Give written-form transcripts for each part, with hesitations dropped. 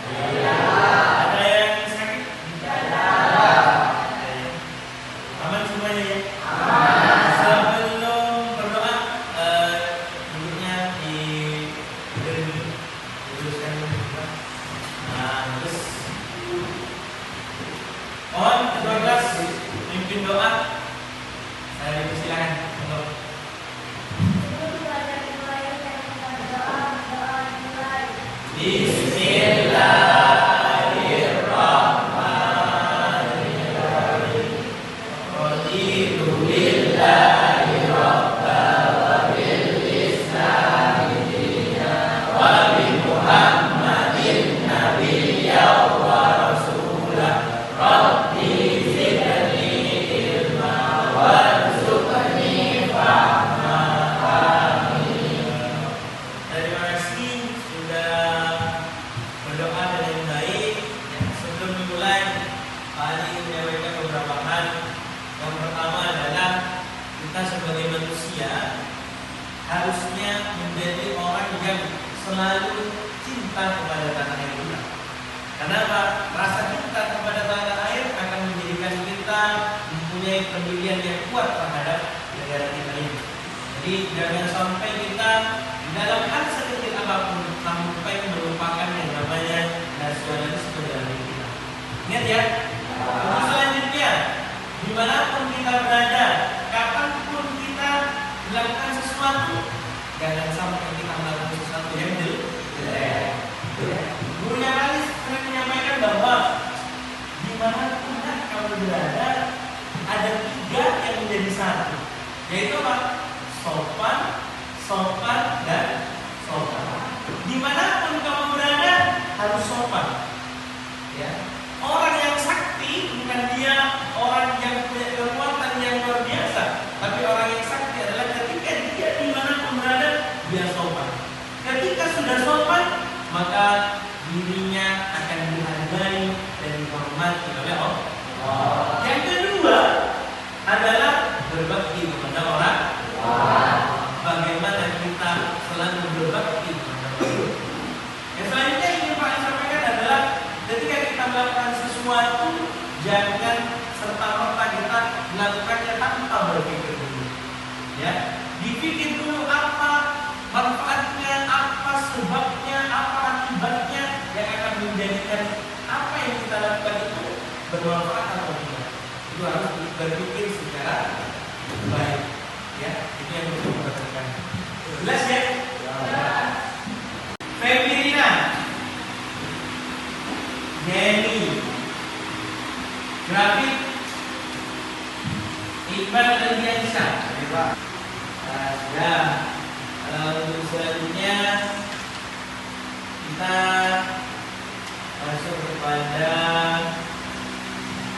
Ada yang sakit? Aman semuanya ya? Sebelum berdoa, duduknya diluruskan dulu. Nah, terus mohon kedua kelas mimpin doa. Saya dipersilakan untuk Bismillahirrahmanirrahim. Raditu billahi rabban wa bil islami dinan wa bi Muhammadin nabiyyan wa rasulah. Rabbi zidni ilma warzuqni fahma. Amin. Terima kasih sudah berdoa dengan baik. Sebelum dimulai, Pak Ali menyampaikan beberapa hal. Yang pertama adalah kita sebagai manusia harusnya menjadi orang yang selalu cinta kepada tanah air kita. Kenapa? Rasa cinta kepada tanah air akan menjadikan kita mempunyai pendirian yang kuat terhadap negara kita ini. Jadi jangan sampai kita dalam hal sekecil apapun sampai melupakan yang namanya nasionalisme dalam diri kita. Ingat ya. Untuk selanjutnya, dimanapun kita berada, kapanpun kita melakukan sesuatu, jangan sampai kita melakukan sesuatu yang jelek. Guru yang Ali pernah menyampaikan bahwa dimanapun kamu berada, ada 3 yang menjadi satu, yaitu apa? Sopan, sopan, dan sopan. Dimanapun kamu berada harus sopan. Ya. Orang yang sakti bukan dia orang yang punya kekuatan yang luar biasa, tapi orang yang sakti adalah ketika dia dimanapun berada dia sopan. Ketika sudah sopan, maka dirinya akan dihargai dan dihormati oleh Allah. Yang kedua adalah berbakti kepada orang. Bagaimana kita selalu berbakti kepada orang. Yang selanjutnya yang ingin Pak sampaikan adalah ketika kita melakukan sesuatu, jangan serta-merta kita melakukannya tanpa berpikir dulu. Ya, dipikir dulu apa manfaatnya, apa sebabnya, apa akibatnya yang akan menjadikan apa yang kita lakukan itu bermanfaat atau tidak. Itu harus berpikir secara baik. Ya, itu yang perlu kita lakukan. Jelas ya? Febrina, Neni, Grafik, Iqbal dan Diansyah. Sudah. Untuk selanjutnya kita masuk kepada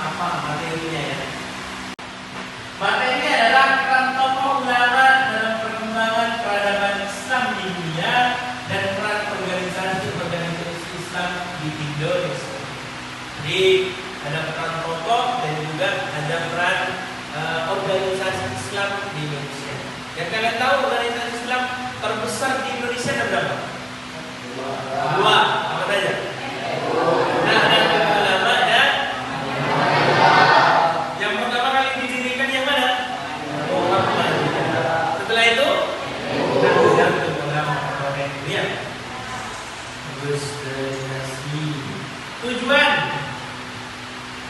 apa materinya ya? Materi adalah peran tokoh ulama dalam perkembangan peradaban Islam di dunia dan peran organisasi Islam di Indonesia. Jadi ada peran tokoh dan juga ada peran organisasi Islam di Indonesia. Yang kalian tahu organisasi Islam terbesar di Indonesia ada berapa? 2. Apa saja? Nah, ada ulama dan yang pertama kali didirikan yang mana? Setelah itu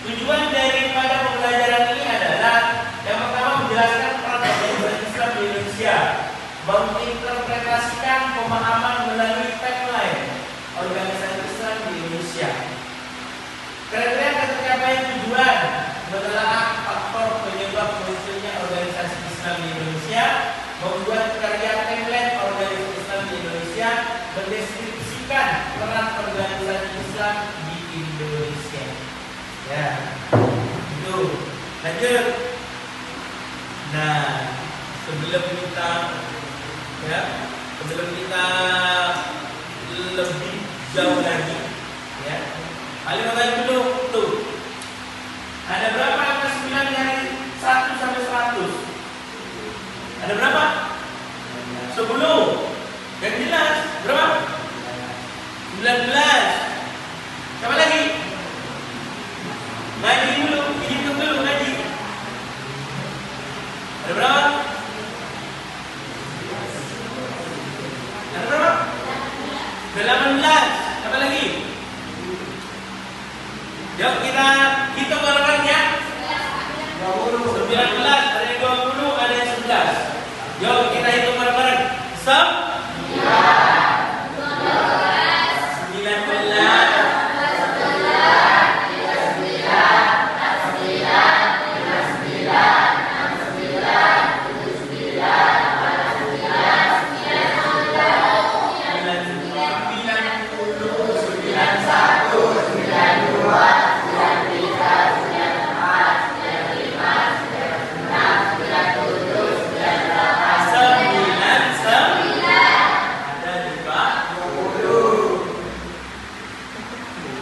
Tujuan daripada pembelajaran ini adalah yang pertama menjelaskan peran organisasi Islam di Indonesia, menginterpretasikan pemahaman melalui tagline organisasi Islam di Indonesia. Kriteria tercapai tujuan menelaah faktor penyebab munculnya organisasi Islam di Indonesia, membuat karya tagline organisasi Islam di Indonesia, mendeskripsikan peran organisasi Islam di Indonesia. Ya, itu lanjut. Nah, sebelum kita lebih jauh lagi, ya, paling baik dulu tuh. Ada berapa angka 9 dari 1 sampai 100? Ada berapa? 10. Yang jelas berapa? 19.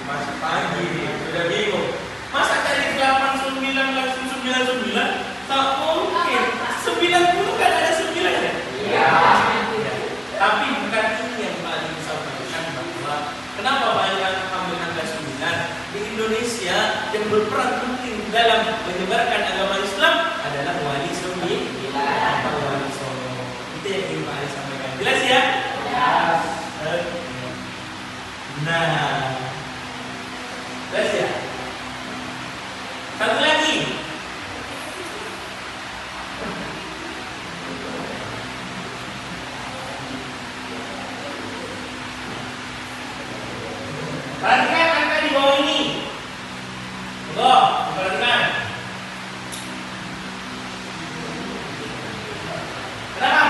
Masih pagi nih, sudah bingung. Masa dari 89 langsung 99? Tak mungkin. 90 kan ada 9 ya? Iya. Tapi bukan ini yang paling disampaikan bahwa kenapa banyak ambil angka 9? Di Indonesia yang berperan penting dalam menyebarkan agama Islam adalah Wali Songo atau Wali Songo. Itu yang ingin Pak Ali sampaikan. Jelas ya? Jelas. Nah, jelas ya? Satu lagi. Perhatikan angka di bawah ini. Perhatikan. Kenapa?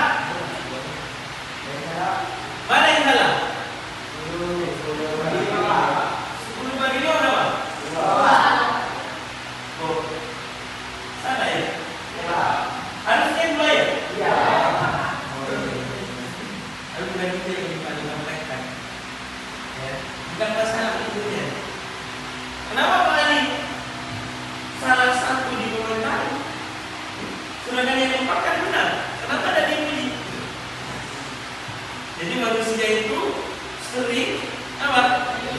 Mana yang salah? 10 bagi 2 berapa? Oh, salah ya? Harusnya 2 ya? Iya. Lalu bukan kita yang paling mereka. Ya, bukan masalah itu ya. Kenapa Pak Ali? Salah satu di komentar. Sedangkan yang empat kan benar. Kenapa ada dipuji? Jadi manusia itu sering apa?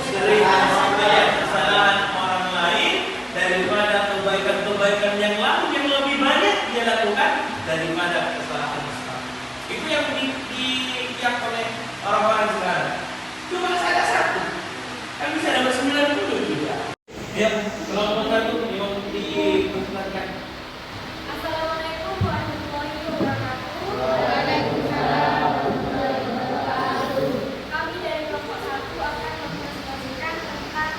Sering melihat kesalahan orang lain daripada kebaikan-kebaikan yang lalu yang lebih banyak dia lakukan daripada kesalahan Islam. Itu yang diiak oleh orang-orang sekarang. Cuma salah satu, kan bisa dapat 90 juga. Ya, kelompok satu dipersilakan. Assalamualaikum warahmatullahi wabarakatuh. Waalaikumsalam. Kami dari kelompok 1 akan mempresentasikan tentang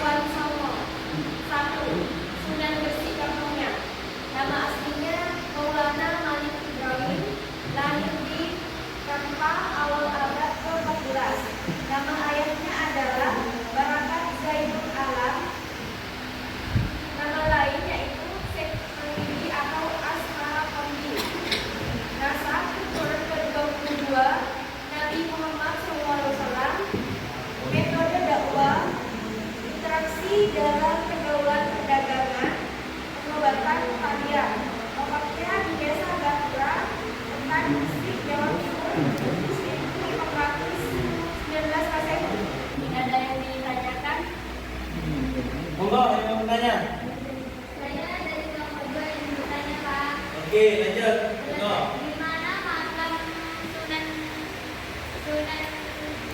Wali Songo. 1. Sunan Gresik kampungnya. Nama aslinya Maulana Malik Ibrahim, lahir di Rempah awal abad ke-14. Nama ayahnya adalah Barakat Zainul Alam. Nama lain yaitu Syekh Hamidi atau Asmara Hamdi. Nasab keturunan ke-22 Nabi Muhammad SAW. Metode dakwah, interaksi dalam pergaulan perdagangan, pengobatan harian. Tempatnya di Desa Gapura, Ketan Gresik, Jawa Timur, 1519 Masehi. Tidak ada yang ditanyakan. Monggo yang mau bertanya. Saya dari kelompok 2 yang bertanya, Pak. Oke, lanjut. Monggo. Di mana makam Sunan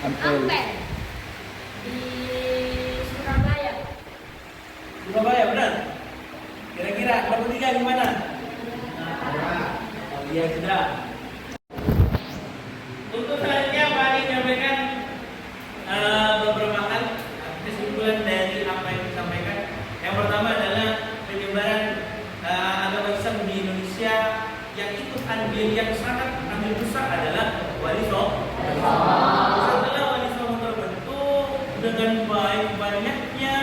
Ampel. Ampel? Di Surabaya. Surabaya benar? Kira-kira nomor 3 di mana? Oh iya sudah. Untuk selanjutnya Pak Ali menyampaikan beberapa hal kesimpulan dari apa yang disampaikan. Yang pertama adalah penyebaran agama Islam di Indonesia yang ikut andil yang sangat ambil besar adalah Wali Songo. Setelah Wali Songo terbentuk dengan baik banyaknya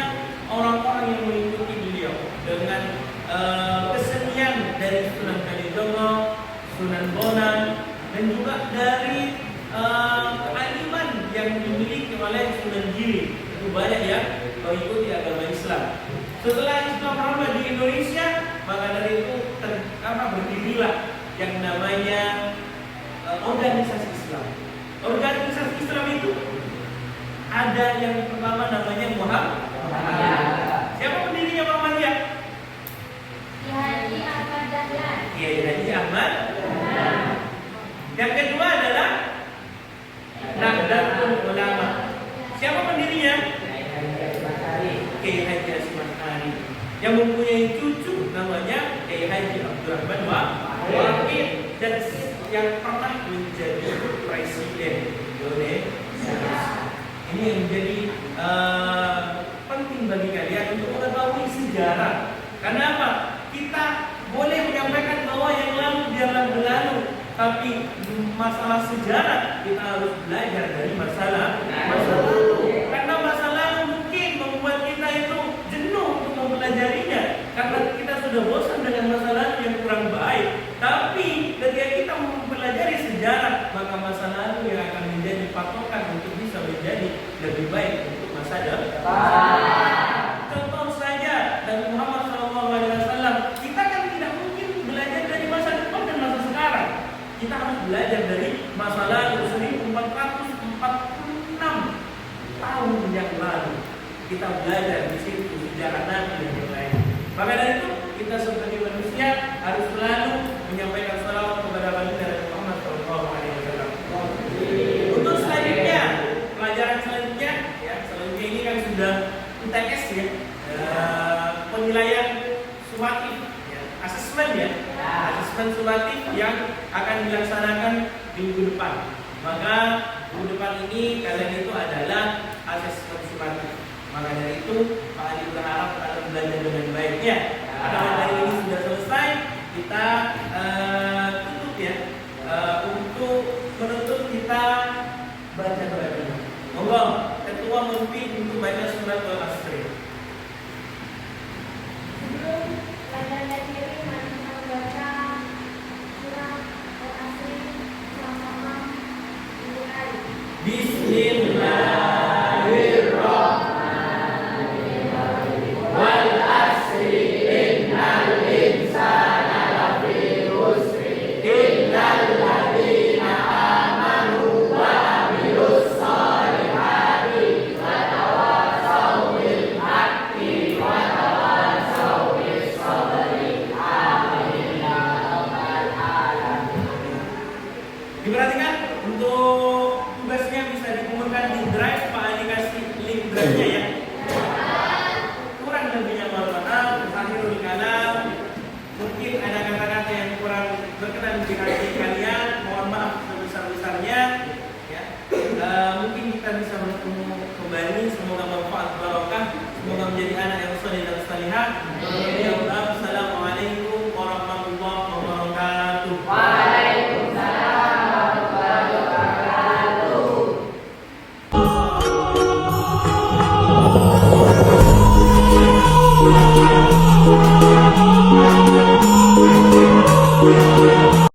orang-orang yang mengikuti beliau dengan kesenian dari Sunan Kalijogo, Sunan Bonang, dan juga dari kealiman yang dimiliki oleh Sunan Giri. Itu banyak yang mengikuti agama Islam. Setelah Islam merambah di Indonesia, maka dari itu berdirilah yang namanya organisasi Islam. Organisasi Islam itu ada yang pertama namanya Muhammadiyah. Siapa pendirinya Muhammadiyah? Haji Ahmad Dahlan. Kiai Haji Ahmad. Yang kedua adalah Nahdlatul Ulama. Siapa pendirinya? Kiai Haji Asman Ari. Yang mempunyai cucu namanya Kiai Haji Abdurrahman Wahid dan yang pernah menjadi presiden Indonesia. Ini yang menjadi penting bagi kalian untuk mengetahui sejarah. Karena apa? Kita boleh menyampaikan bahwa yang lalu biarlah berlalu, tapi masalah sejarah kita harus belajar dari masa lalu. Karena masa lalu mungkin membuat kita itu jenuh untuk mempelajarinya, karena kita sudah bosan dengan masa lalu yang kurang baik. Tapi ketika kita mempelajari sejarah, maka masa lalu yang akan menjadi patokan untuk bisa menjadi lebih baik untuk masa depan. tahun yang lalu. Kita belajar di situ sejarah Nabi dan yang lain. Maka dari itu kita sebagai manusia harus selalu menyampaikan salawat kepada baginda Nabi Muhammad SAW. Untuk selanjutnya, pelajaran selanjutnya, ya selanjutnya ini kan sudah UTS ya, penilaian sumatif, ya, asesmen ya, asesmen sumatif yang akan dilaksanakan minggu depan. Maka minggu depan ini kalian itu adalah asesmen sumatif. Maka dari itu Pak Ali berharap akan belajar dengan baiknya. Karena materi ini sudah selesai, kita tutup ya. Untuk menutup kita baca doa dulu. Monggo, ketua memimpin untuk baca surat Al-Asr. Sebelum pelajaran diri, mari kita membaca surat Al-Asr sama-sama untuk hari. Bismillahirrahmanirrahim. Wal asri innal insana lafi khusri illal ladzina amanu wa amilus solihati wa tawasaw bil haqqi wa tawasaw bis sabri. Amin ya rabbal alamin. Diperhatikan untuk tugasnya bisa dikumpulkan di drive. Pak Ali kasih link drive-nya ya. Kurang lebihnya mohon maaf. Akhirul kalam, mungkin ada kata-kata yang kurang berkenan di hati kalian, mohon maaf sebesar-besarnya ya. Mungkin kita bisa bertemu kembali. Semoga manfaat barokah, semoga menjadi anak yang saleh dan salihah.